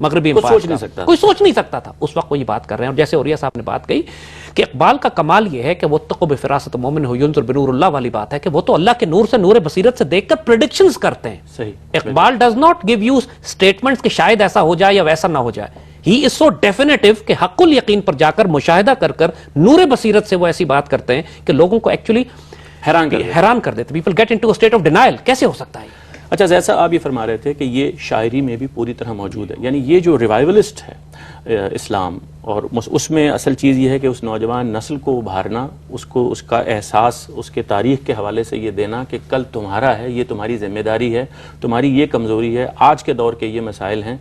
مغربی کوئی سوچ نہیں سکتا تھا اس وقت. وہ یہ بات کر رہے ہیں. اور جیسے اوریہ صاحب نے بات کہی کہ اقبال کا کمال یہ ہے کہ وہ تقو بفراست مومن ہو ینظر بنور اللہ والی بات ہے کہ وہ تو اللہ کے نور سے، نور بصیرت سے دیکھ کر پریڈکشنز کرتے ہیں. صحیح. Iqbal does not give you statements کہ شاید ایسا ہو جائے یا ویسا نہ ہو جائے. ہی از سو ڈیفینیٹو کہ حق الیقین پر جا کر مشاہدہ کر کر نور بصیرت سے وہ ایسی بات کرتے ہیں کہ لوگوں کو ایکچولی حیران کر دیتے. People get into a state of denial. کیسے ہو سکتا ہے؟ اچھا زید صاحب، آپ یہ فرما رہے تھے کہ یہ شاعری میں بھی پوری طرح موجود ہے. یعنی یہ جو ریوائولسٹ ہے اسلام، اور اس میں اصل چیز یہ ہے کہ اس نوجوان نسل کو ابھارنا، اس کا احساس اس کے تاریخ کے حوالے سے یہ دینا کہ کل تمہارا ہے، یہ تمہاری ذمہ داری ہے، تمہاری یہ کمزوری ہے، آج کے دور کے یہ مسائل ہیں.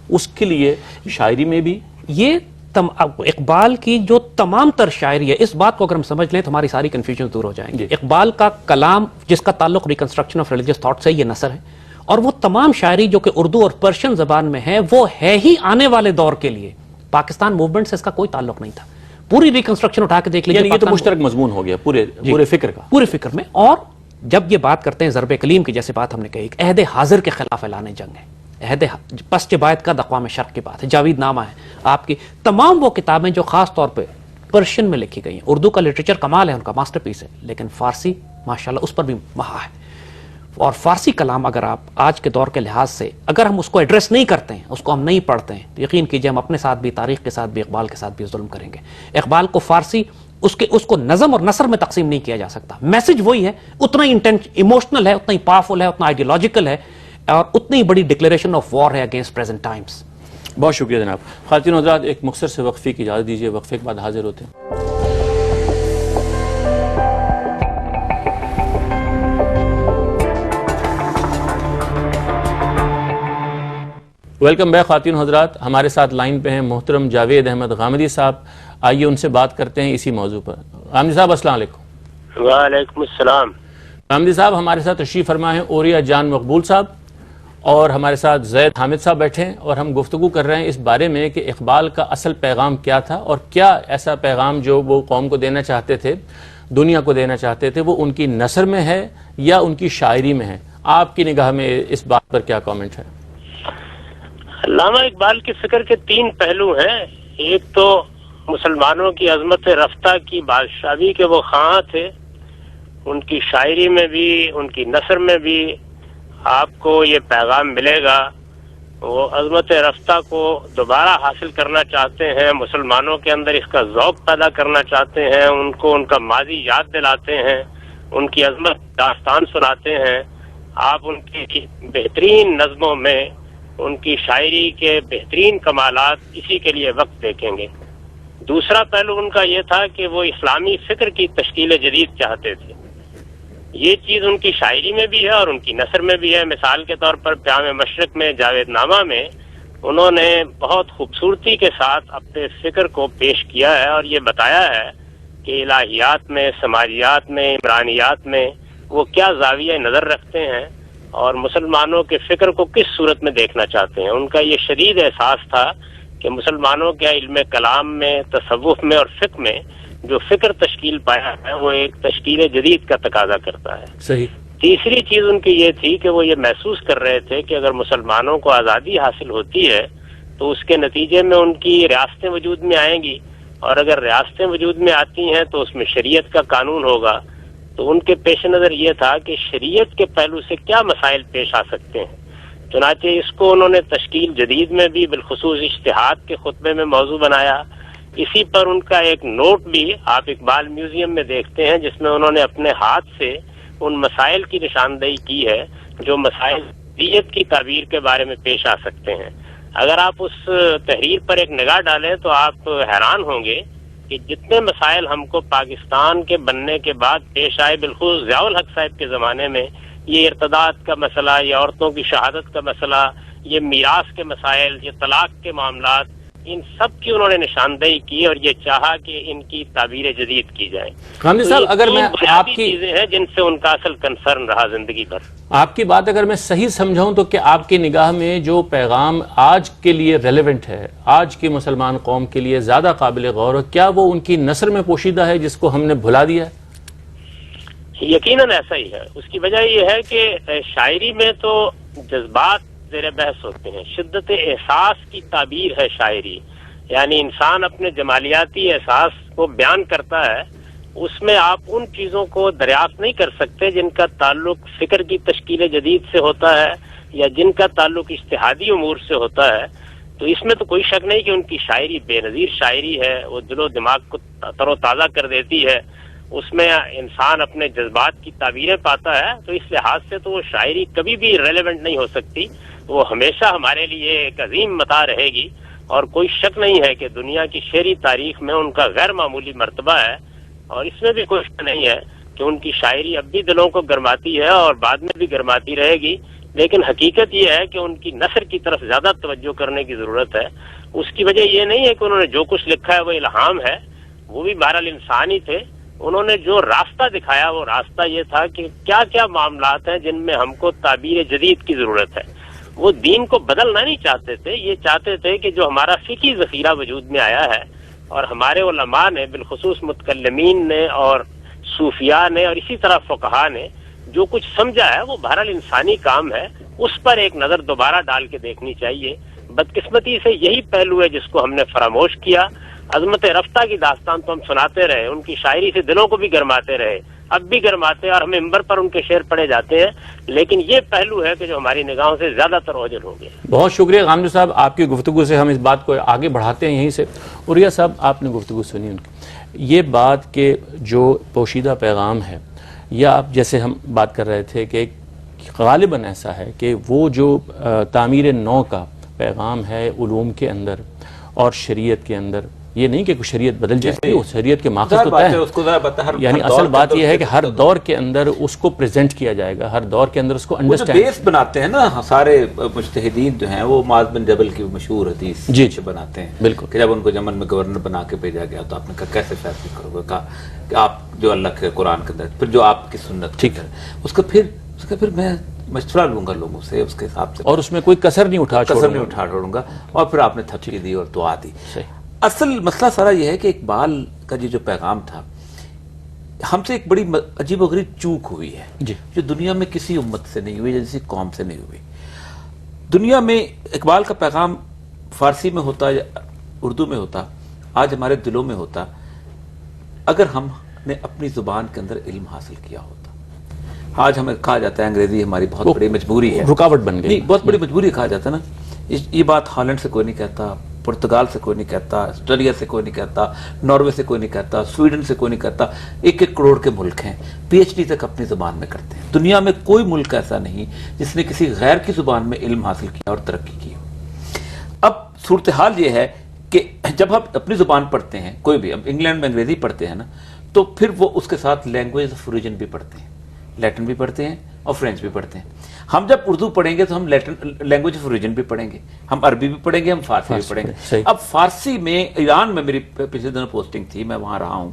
اس کے لیے شاعری میں بھی یہ اقبال کی جو تمام تر شاعری ہے، اس بات کو اگر ہم سمجھ لیں تو ہماری ساری کنفیوژن دور ہو جائیں گے. اقبال کا کلام جس کا تعلق ریکنسٹرکشن آف ریلیجس تھاٹ سے، یہ نثر ہے. اور وہ تمام شاعری جو کہ اردو اور پرشین زبان میں ہے، وہ ہے ہی آنے والے دور کے لیے. پاکستان موومنٹ سے اس کا کوئی تعلق نہیں تھا. پوری ریکنسٹرکشن اٹھا کے دیکھ لیجیے. یعنی یہ تو مشترک مضمون ہو گیا پورے فکر کا، پورے فکر میں. اور جب یہ بات کرتے ہیں ضرب کلیم کی، جیسے بات ہم نے کہی، عہد حاضر کے خلاف اعلان جنگ ہے. عہد پس جبایت کا اقوام شرق کی بات ہے. جاوید نامہ ہے آپ کی. تمام وہ کتابیں جو خاص طور پہ پرشین میں لکھی گئی ہیں. اردو کا لٹریچر کمال ہے، ان کا ماسٹر پیس ہے، لیکن فارسی ماشاءاللہ اس پر بھی مہا ہے. اور فارسی کلام اگر آپ آج کے دور کے لحاظ سے اگر ہم اس کو ایڈریس نہیں کرتے ہیں، اس کو ہم نہیں پڑھتے ہیں، تو یقین کیجئے ہم اپنے ساتھ بھی، تاریخ کے ساتھ بھی، اقبال کے ساتھ بھی ظلم کریں گے. اقبال کو فارسی اس کو نظم اور نثر میں تقسیم نہیں کیا جا سکتا. میسج وہی ہے، اتنا ہی ایموشنل ہے، اتنا ہی پاورفل ہے، اتنا آئیڈیولوجیکل ہے، اور اتنی بڑی ڈکلیریشن آف وار ہے اگینسٹ پریزنٹ ٹائمز. بہت شکریہ جناب. خواتین و حضرات، ایک مختصر سے وقفے کی اجازت دیجیے، وقفے کے بعد حاضر ہوتے ہیں. ویلکم بیک خواتین و حضرات. ہمارے ساتھ لائن پہ ہیں محترم جاوید احمد غامدی صاحب. آئیے ان سے بات کرتے ہیں اسی موضوع پر. غامدی صاحب السلام علیکم. وعلیکم السلام. غامدی صاحب ہمارے ساتھ تشریف فرما ہیں اوریہ جان مقبول صاحب، اور ہمارے ساتھ زید حامد صاحب بیٹھے ہیں، اور ہم گفتگو کر رہے ہیں اس بارے میں کہ اقبال کا اصل پیغام کیا تھا، اور کیا ایسا پیغام جو وہ قوم کو دینا چاہتے تھے، دنیا کو دینا چاہتے تھے، وہ ان کی نثر میں ہے یا ان کی شاعری میں ہے. آپ کی نگاہ میں اس بات پر کیا کامنٹ ہے؟ علامہ اقبال کی فکر کے تین پہلو ہیں. ایک تو مسلمانوں کی عظمت رفتہ کی بادشاہی کے وہ خواہاں تھے. ان کی شاعری میں بھی، ان کی نثر میں بھی آپ کو یہ پیغام ملے گا. وہ عظمت رفتہ کو دوبارہ حاصل کرنا چاہتے ہیں، مسلمانوں کے اندر اس کا ذوق پیدا کرنا چاہتے ہیں، ان کو ان کا ماضی یاد دلاتے ہیں، ان کی عظمت داستان سناتے ہیں. آپ ان کی بہترین نظموں میں ان کی شاعری کے بہترین کمالات اسی کے لیے وقت دیکھیں گے. دوسرا پہلو ان کا یہ تھا کہ وہ اسلامی فکر کی تشکیل جدید چاہتے تھے. یہ چیز ان کی شاعری میں بھی ہے اور ان کی نثر میں بھی ہے. مثال کے طور پر پیام مشرق میں، جاوید نامہ میں انہوں نے بہت خوبصورتی کے ساتھ اپنے فکر کو پیش کیا ہے اور یہ بتایا ہے کہ الہیات میں، سماجیات میں، عمرانیات میں وہ کیا زاویہ نظر رکھتے ہیں اور مسلمانوں کے فکر کو کس صورت میں دیکھنا چاہتے ہیں. ان کا یہ شدید احساس تھا کہ مسلمانوں کے علم کلام میں، تصوف میں اور فقہ میں جو فکر تشکیل پایا ہے وہ ایک تشکیل جدید کا تقاضا کرتا ہے. صحیح. تیسری چیز ان کی یہ تھی کہ وہ یہ محسوس کر رہے تھے کہ اگر مسلمانوں کو آزادی حاصل ہوتی ہے تو اس کے نتیجے میں ان کی ریاستیں وجود میں آئیں گی، اور اگر ریاستیں وجود میں آتی ہیں تو اس میں شریعت کا قانون ہوگا. تو ان کے پیش نظر یہ تھا کہ شریعت کے پہلو سے کیا مسائل پیش آ سکتے ہیں. چنانچہ اس کو انہوں نے تشکیل جدید میں بھی بالخصوص اجتہاد کے خطبے میں موضوع بنایا. اسی پر ان کا ایک نوٹ بھی آپ اقبال میوزیم میں دیکھتے ہیں جس میں انہوں نے اپنے ہاتھ سے ان مسائل کی نشاندہی کی ہے جو مسائل شریعت کی تعبیر کے بارے میں پیش آ سکتے ہیں. اگر آپ اس تحریر پر ایک نگاہ ڈالیں تو آپ حیران ہوں گے کہ جتنے مسائل ہم کو پاکستان کے بننے کے بعد پیش آئے، بالخصوص ضیاء الحق صاحب کے زمانے میں، یہ ارتداد کا مسئلہ، یہ عورتوں کی شہادت کا مسئلہ، یہ میراث کے مسائل، یہ طلاق کے معاملات، ان سب کی انہوں نے نشاندہی کی اور یہ چاہا کہ ان کی تعبیر جدید کی جائے. غامدی صاحب، اگر میں آپ کی چیزیں ہیں جن سے ان کا اصل کنسرن رہا زندگی پر. آپ کی بات اگر میں صحیح سمجھاؤں تو کہ آپ کی نگاہ میں جو پیغام آج کے لیے ریلیونٹ ہے، آج کی مسلمان قوم کے لیے زیادہ قابل غور ہے، کیا وہ ان کی نثر میں پوشیدہ ہے جس کو ہم نے بھلا دیا ہے؟ یقیناً ایسا ہی ہے. اس کی وجہ یہ ہے کہ شاعری میں تو جذبات زیر بحث ہوتے ہیں. شدت احساس کی تعبیر ہے شاعری، یعنی انسان اپنے جمالیاتی احساس کو بیان کرتا ہے، اس میں آپ ان چیزوں کو دریافت نہیں کر سکتے جن کا تعلق فکر کی تشکیل جدید سے ہوتا ہے یا جن کا تعلق اجتہادی امور سے ہوتا ہے. تو اس میں تو کوئی شک نہیں کہ ان کی شاعری بے نظیر شاعری ہے، وہ دل و دماغ کو تر و تازہ کر دیتی ہے، اس میں انسان اپنے جذبات کی تعبیریں پاتا ہے. تو اس لحاظ سے تو وہ شاعری کبھی بھی ریلیونٹ نہیں ہو سکتی، وہ ہمیشہ ہمارے لیے ایک عظیم متاع رہے گی. اور کوئی شک نہیں ہے کہ دنیا کی شعری تاریخ میں ان کا غیر معمولی مرتبہ ہے، اور اس میں بھی کوئی شک نہیں ہے کہ ان کی شاعری اب بھی دلوں کو گرماتی ہے اور بعد میں بھی گرماتی رہے گی. لیکن حقیقت یہ ہے کہ ان کی نثر کی طرف زیادہ توجہ کرنے کی ضرورت ہے. اس کی وجہ یہ نہیں ہے کہ انہوں نے جو کچھ لکھا ہے وہ الہام ہے، وہ بھی بہرحال انسان ہی تھے. انہوں نے جو راستہ دکھایا وہ راستہ یہ تھا کہ کیا کیا معاملات ہیں جن میں ہم کو تعبیر جدید کی ضرورت ہے. وہ دین کو بدلنا نہیں چاہتے تھے، یہ چاہتے تھے کہ جو ہمارا فقہی ذخیرہ وجود میں آیا ہے اور ہمارے علماء نے بالخصوص متکلمین نے اور صوفیاء نے اور اسی طرح فقہاء نے جو کچھ سمجھا ہے وہ بہرحال انسانی کام ہے، اس پر ایک نظر دوبارہ ڈال کے دیکھنی چاہیے. بدقسمتی سے یہی پہلو ہے جس کو ہم نے فراموش کیا. عظمت رفتہ کی داستان تو ہم سناتے رہے، ان کی شاعری سے دلوں کو بھی گرماتے رہے، اب بھی گرماتے ہیں اور ہمیں منبر پر ان کے شعر پڑھے جاتے ہیں، لیکن یہ پہلو ہے کہ جو ہماری نگاہوں سے زیادہ تر اوجھل ہو گیا. بہت شکریہ غامدی صاحب، آپ کی گفتگو سے ہم اس بات کو آگے بڑھاتے ہیں یہیں سے. عریہ صاحب، آپ نے گفتگو سنی ان کی، یہ بات کہ جو پوشیدہ پیغام ہے، یا آپ جیسے ہم بات کر رہے تھے کہ غالباً ایسا ہے کہ وہ جو تعمیر نو کا پیغام ہے علوم کے اندر اور شریعت کے اندر، یہ نہیں کہ شریعت بدل جائے، وہ شریعت کے ماخذ تو طے ہیں، یعنی اصل بات یہ ہے کہ ہر دور کے اندر اس کو پریزنٹ کیا جائے گا، ہر دور کے اندر اس کو انڈرسٹینڈ بیس بناتے ہیں نا. سارے مجتہدین جو ہیں وہ معاذ بن جبل کی مشہور حدیث سے بناتے ہیں، بالکل، کہ جب ان کو یمن میں گورنر بنا کے بھیجا گیا تو آپ نے کہا کیسے فیصلہ کرو گے، کہا کہ آپ جو اللہ کے قرآن کے اندر پھر جو آپ کی سنت ٹھیک ہے، اس کا پھر میں مشورہ لوں گا لوگوں سے اس کے حساب سے، اور اس میں کوئی کسر نہیں اٹھا چھوڑوں گا. اور پھر آپ نے تھپکی دی اور دعا دی. اصل مسئلہ سارا یہ ہے کہ اقبال کا جو پیغام تھا، ہم سے ایک بڑی عجیب و غریب چوک ہوئی ہے جو دنیا میں کسی امت سے نہیں ہوئی، کسی قوم سے نہیں ہوئی. دنیا میں اقبال کا پیغام فارسی میں ہوتا یا اردو میں ہوتا، آج ہمارے دلوں میں ہوتا اگر ہم نے اپنی زبان کے اندر علم حاصل کیا ہوتا. آج ہمیں کہا جاتا ہے انگریزی ہماری بہت بڑی مجبوری ہے، رکاوٹ بن گئی، بہت بڑی مجبوری کہا جاتا ہے نا. یہ بات ہالینڈ سے کوئی نہیں کہتا، پرتگال سے کوئی نہیں کہتا، آسٹریلیا سے کوئی نہیں کہتا، ناروے سے کوئی نہیں کہتا، سویڈن سے کوئی نہیں کہتا. 1-1 کروڑ کے ملک ہیں، پی ایچ ڈی تک اپنی زبان میں کرتے ہیں. دنیا میں کوئی ملک ایسا نہیں جس نے کسی غیر کی زبان میں علم حاصل کیا اور ترقی کی. اب صورتحال یہ ہے کہ جب ہم اپنی زبان پڑھتے ہیں، کوئی بھی، اب انگلینڈ میں انگریزی پڑھتے ہیں نا، تو پھر وہ اس کے ساتھ لینگویج آف اوریجن بھی پڑھتے ہیں، لیٹن بھی پڑھتے ہیں اور فرینچ بھی پڑھتے ہیں. ہم جب اردو پڑھیں گے تو ہم لینگویج آف اوریجن بھی پڑھیں گے، ہم عربی بھی پڑھیں گے، ہم فارسی بھی پڑھیں گے. اب فارسی میں ایران میں میری پچھلے دنوں پوسٹنگ تھی، میں وہاں رہا ہوں.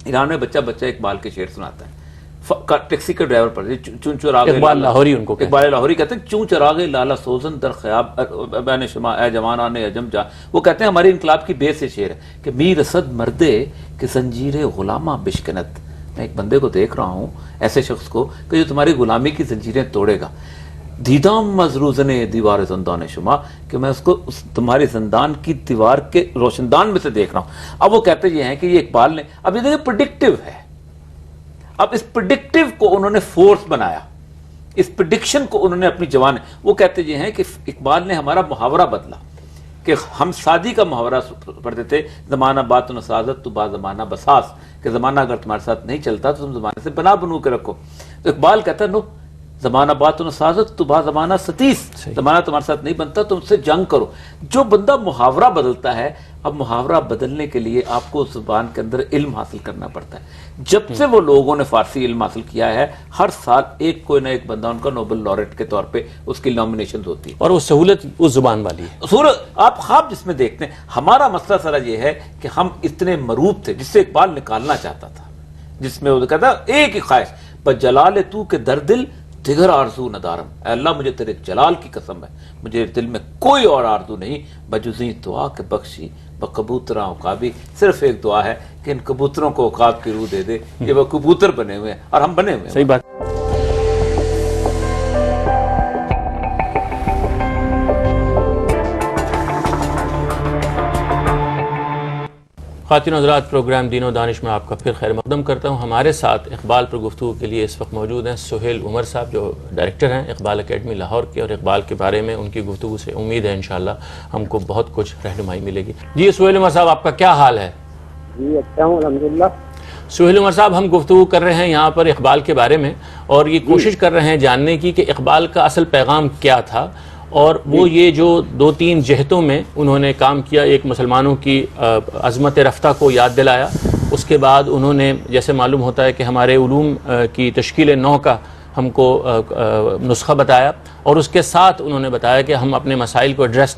ایران میں بچہ اقبال کے شعر سناتا ہے، ٹیکسی کا ڈرائیور پڑھتے، چون چراغ اقبال لاہوری، ان کو اقبال لاہوری کہتے ہیں، چون چراغ لالا سوزن در خیاب بین شما اے جوانان عجم جا. وہ کہتے ہیں ہماری انقلاب کی بیس سے شعر ہے کہ میر اسد مردے کہ زنجیر غلامہ بشکنت. میں ایک بندے کو دیکھ رہا ہوں، ایسے شخص کو کہ جو تمہاری غلامی کی زنجیریں توڑے گا. دیدام مزروزن دیوار زندان شما، کہ میں اس کو تمہاری زندان کی دیوار کے روشندان میں سے دیکھ رہا ہوں. اب وہ کہتے یہ ہیں کہ یہ اقبال نے، اب یہ دیکھیں پریڈکٹیو ہے، اب اس پریڈکٹیو کو انہوں نے فورس بنایا، اس پریڈکشن کو انہوں نے اپنی جوان. وہ کہتے یہ ہیں کہ اقبال نے ہمارا محاورہ بدلا، کہ ہم شادی کا محاورہ پڑھتے تھے، زمانہ بات و نسازت تو با زمانہ بساس، کہ زمانہ اگر تمہارے ساتھ نہیں چلتا تو تم زمانے سے بنا بنو کے رکھو. تو اقبال کہتا ہے نو، زمانہ بات و نسازت تو با زمانہ ستیس، زمانہ تمہارے ساتھ نہیں بنتا تم سے جنگ کرو. جو بندہ محاورہ بدلتا ہے، اب محاورہ بدلنے کے لیے آپ کو زبان کے اندر علم حاصل کرنا پڑتا ہے. جب سے وہ لوگوں نے فارسی علم حاصل کیا ہے، ہر سال کوئی نہ ایک بندہ ان کا نوبل لوریٹ کے طور پہ اس کی نامینیشن ہوتی ہے، اور وہ سہولت اس زبان والی ہے. آپ خواب جس میں دیکھتے ہیں. ہمارا مسئلہ سارا یہ ہے کہ ہم اتنے مروب تھے، جس سے اقبال نکالنا چاہتا تھا، جس میں وہ کہتا ایک ہی خواہش، پر جلال تو کے در دل دیگر آرزو ندارم. اے اللہ مجھے تیرے جلال کی قسم ہے، مجھے دل میں کوئی اور آرزو نہیں، بجزیں دعا کے بخشی بکبوتراں عقابی. صرف ایک دعا ہے کہ ان کبوتروں کو عقاب کی روح دے دے، یہ وہ کبوتر بنے ہوئے ہیں اور ہم بنے ہوئے ہیں. صحیح بات. خواتین و حضرات، پروگرام دین و دانش میں آپ کا پھر خیر مقدم کرتا ہوں. ہمارے ساتھ اقبال پر گفتگو کے لیے اس وقت موجود ہیں سہیل عمر صاحب، جو ڈائریکٹر ہیں اقبال اکیڈمی لاہور کے، اور اقبال کے بارے میں ان کی گفتگو سے امید ہے انشاءاللہ ہم کو بہت کچھ رہنمائی ملے گی. جی سہیل عمر صاحب، آپ کا کیا حال ہے؟ جی اچھا ہوں الحمدللہ. سہیل عمر صاحب، ہم گفتگو کر رہے ہیں یہاں پر اقبال کے بارے میں، اور یہ کوشش کر رہے ہیں جاننے کی کہ اقبال کا اصل پیغام کیا تھا، اور وہ یہ جو 2-3 جہتوں میں انہوں نے کام کیا. ایک مسلمانوں کی عظمت رفتہ کو یاد دلایا، اس کے بعد انہوں نے جیسے معلوم ہوتا ہے کہ ہمارے علوم کی تشکیل نو کا ہم کو نسخہ بتایا، اور اس کے ساتھ انہوں نے بتایا کہ ہم اپنے مسائل کو ایڈریس نہیں